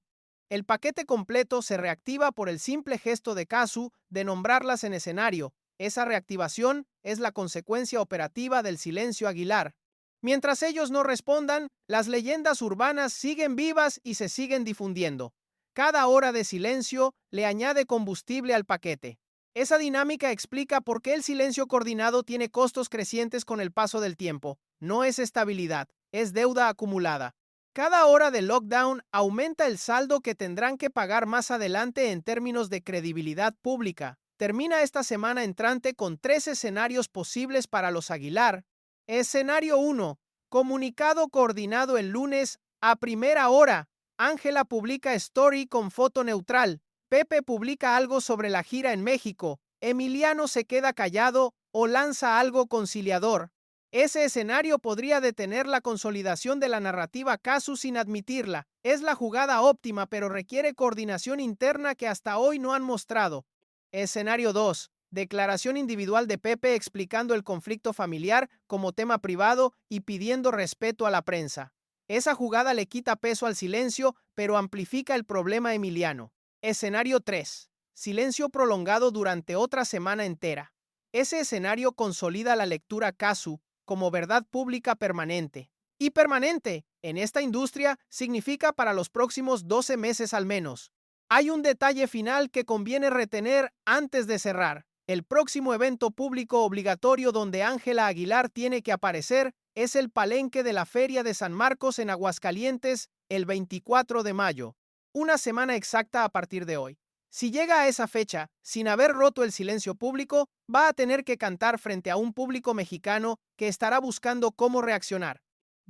El paquete completo se reactiva por el simple gesto de Casu de nombrarlas en escenario. Esa reactivación es la consecuencia operativa del silencio Aguilar. Mientras ellos no respondan, las leyendas urbanas siguen vivas y se siguen difundiendo. Cada hora de silencio le añade combustible al paquete. Esa dinámica explica por qué el silencio coordinado tiene costos crecientes con el paso del tiempo. No es estabilidad, es deuda acumulada. Cada hora de lockdown aumenta el saldo que tendrán que pagar más adelante en términos de credibilidad pública. Termina esta semana entrante con 3 escenarios posibles para los Aguilar. Escenario 1. Comunicado coordinado el lunes a primera hora. Ángela publica story con foto neutral. Pepe publica algo sobre la gira en México. Emiliano se queda callado o lanza algo conciliador. Ese escenario podría detener la consolidación de la narrativa Casu sin admitirla. Es la jugada óptima, pero requiere coordinación interna que hasta hoy no han mostrado. Escenario 2. Declaración individual de Pepe explicando el conflicto familiar como tema privado y pidiendo respeto a la prensa. Esa jugada le quita peso al silencio, pero amplifica el problema Emiliano. Escenario 3. Silencio prolongado durante otra semana entera. Ese escenario consolida la lectura Casu como verdad pública permanente. Y permanente, en esta industria, significa para los próximos 12 meses al menos. Hay un detalle final que conviene retener antes de cerrar. El próximo evento público obligatorio donde Ángela Aguilar tiene que aparecer es el Palenque de la Feria de San Marcos en Aguascalientes, el 24 de mayo, una semana exacta a partir de hoy. Si llega a esa fecha, sin haber roto el silencio público, va a tener que cantar frente a un público mexicano que estará buscando cómo reaccionar.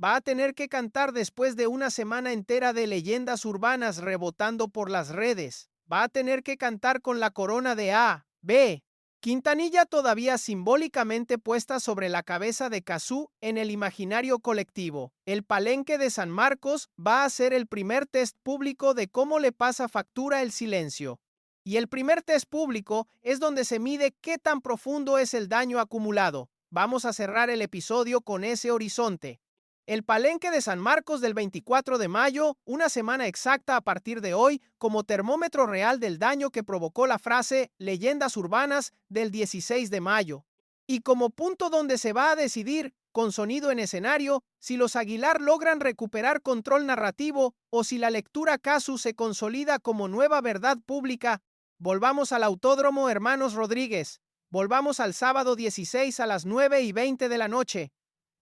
Va a tener que cantar después de una semana entera de leyendas urbanas rebotando por las redes. Va a tener que cantar con la corona de A, B, Quintanilla todavía simbólicamente puesta sobre la cabeza de Casu en el imaginario colectivo. El Palenque de San Marcos va a ser el primer test público de cómo le pasa factura el silencio. Y el primer test público es donde se mide qué tan profundo es el daño acumulado. Vamos a cerrar el episodio con ese horizonte. El Palenque de San Marcos del 24 de mayo, una semana exacta a partir de hoy, como termómetro real del daño que provocó la frase leyendas urbanas del 16 de mayo. Y como punto donde se va a decidir, con sonido en escenario, si los Aguilar logran recuperar control narrativo o si la lectura Casu se consolida como nueva verdad pública. Volvamos al Autódromo Hermanos Rodríguez. Volvamos al sábado 16 a las 9:20 de la noche.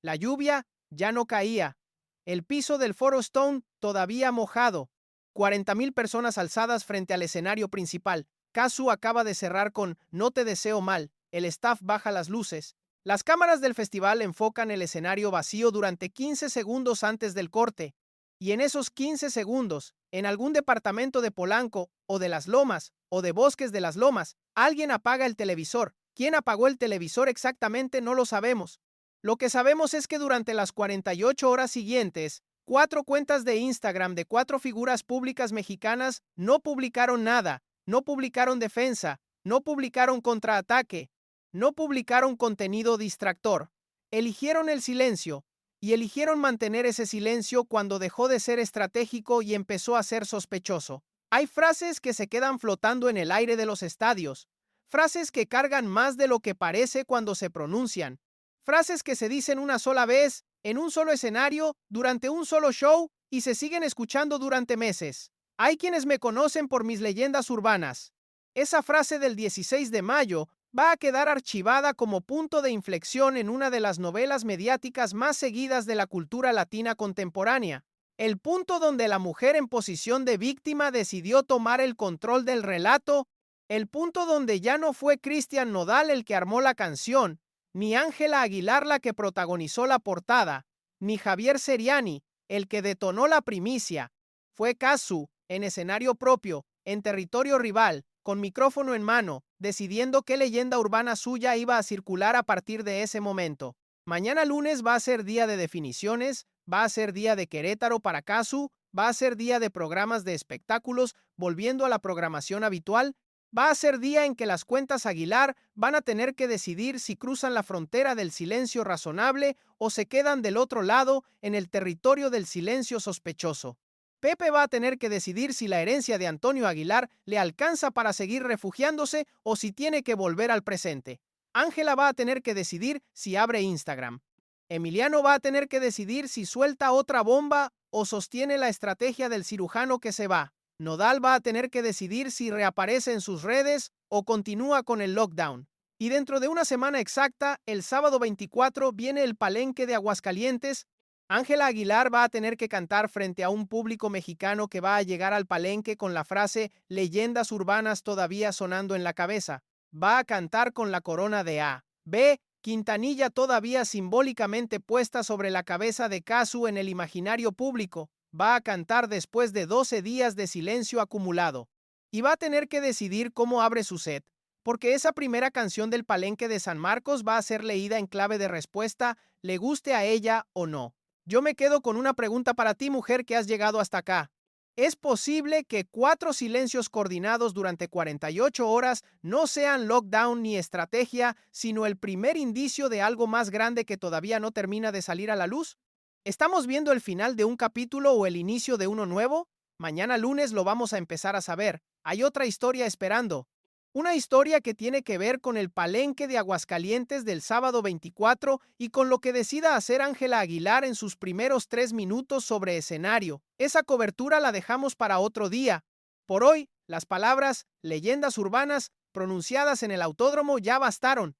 La lluvia ya no caía. El piso del Foro Stone todavía mojado. 40,000 personas alzadas frente al escenario principal. Casu acaba de cerrar con No te deseo mal. el staff baja las luces. Las cámaras del festival enfocan el escenario vacío durante 15 segundos antes del corte. Y en esos 15 segundos, en algún departamento de Polanco, o de Las Lomas, o de Bosques de las Lomas, alguien apaga el televisor. ¿Quién apagó el televisor exactamente? No lo sabemos. Lo que sabemos es que durante las 48 horas siguientes, 4 cuentas de Instagram de 4 figuras públicas mexicanas no publicaron nada, no publicaron defensa, no publicaron contraataque, no publicaron contenido distractor. Eligieron el silencio, y eligieron mantener ese silencio cuando dejó de ser estratégico y empezó a ser sospechoso. Hay frases que se quedan flotando en el aire de los estadios, frases que cargan más de lo que parece cuando se pronuncian, frases que se dicen una sola vez, en un solo escenario, durante un solo show, y se siguen escuchando durante meses. Hay quienes me conocen por mis leyendas urbanas. Esa frase del 16 de mayo va a quedar archivada como punto de inflexión en una de las novelas mediáticas más seguidas de la cultura latina contemporánea. El punto donde la mujer en posición de víctima decidió tomar el control del relato, el punto donde ya no fue Cristian Nodal el que armó la canción, ni Ángela Aguilar la que protagonizó la portada, ni Javier Seriani el que detonó la primicia. Fue Cazzu, en escenario propio, en territorio rival, con micrófono en mano, decidiendo qué leyenda urbana suya iba a circular a partir de ese momento. Mañana lunes va a ser día de definiciones, va a ser día de Querétaro para Cazzu, va a ser día de programas de espectáculos, volviendo a la programación habitual, va a ser día en que las cuentas Aguilar van a tener que decidir si cruzan la frontera del silencio razonable o se quedan del otro lado en el territorio del silencio sospechoso. Pepe va a tener que decidir si la herencia de Antonio Aguilar le alcanza para seguir refugiándose o si tiene que volver al presente. Ángela va a tener que decidir si abre Instagram. Emiliano va a tener que decidir si suelta otra bomba o sostiene la estrategia del cirujano que se va. Nodal va a tener que decidir si reaparece en sus redes o continúa con el lockdown. Y dentro de una semana exacta, el sábado 24, viene el Palenque de Aguascalientes. Ángela Aguilar va a tener que cantar frente a un público mexicano que va a llegar al Palenque con la frase "leyendas urbanas" todavía sonando en la cabeza. Va a cantar con la corona de A. B. Quintanilla todavía simbólicamente puesta sobre la cabeza de Cazzu en el imaginario público. Va a cantar después de 12 días de silencio acumulado. Y va a tener que decidir cómo abre su set, porque esa primera canción del Palenque de San Marcos va a ser leída en clave de respuesta, le guste a ella o no. Yo me quedo con una pregunta para ti, mujer, que has llegado hasta acá. ¿Es posible que 4 silencios coordinados durante 48 horas no sean lockdown ni estrategia, sino el primer indicio de algo más grande que todavía no termina de salir a la luz? ¿Estamos viendo el final de un capítulo o el inicio de uno nuevo? Mañana lunes lo vamos a empezar a saber. Hay otra historia esperando. Una historia que tiene que ver con el Palenque de Aguascalientes del sábado 24 y con lo que decida hacer Ángela Aguilar en sus primeros 3 minutos sobre escenario. Esa cobertura la dejamos para otro día. Por hoy, las palabras leyendas urbanas pronunciadas en el autódromo ya bastaron.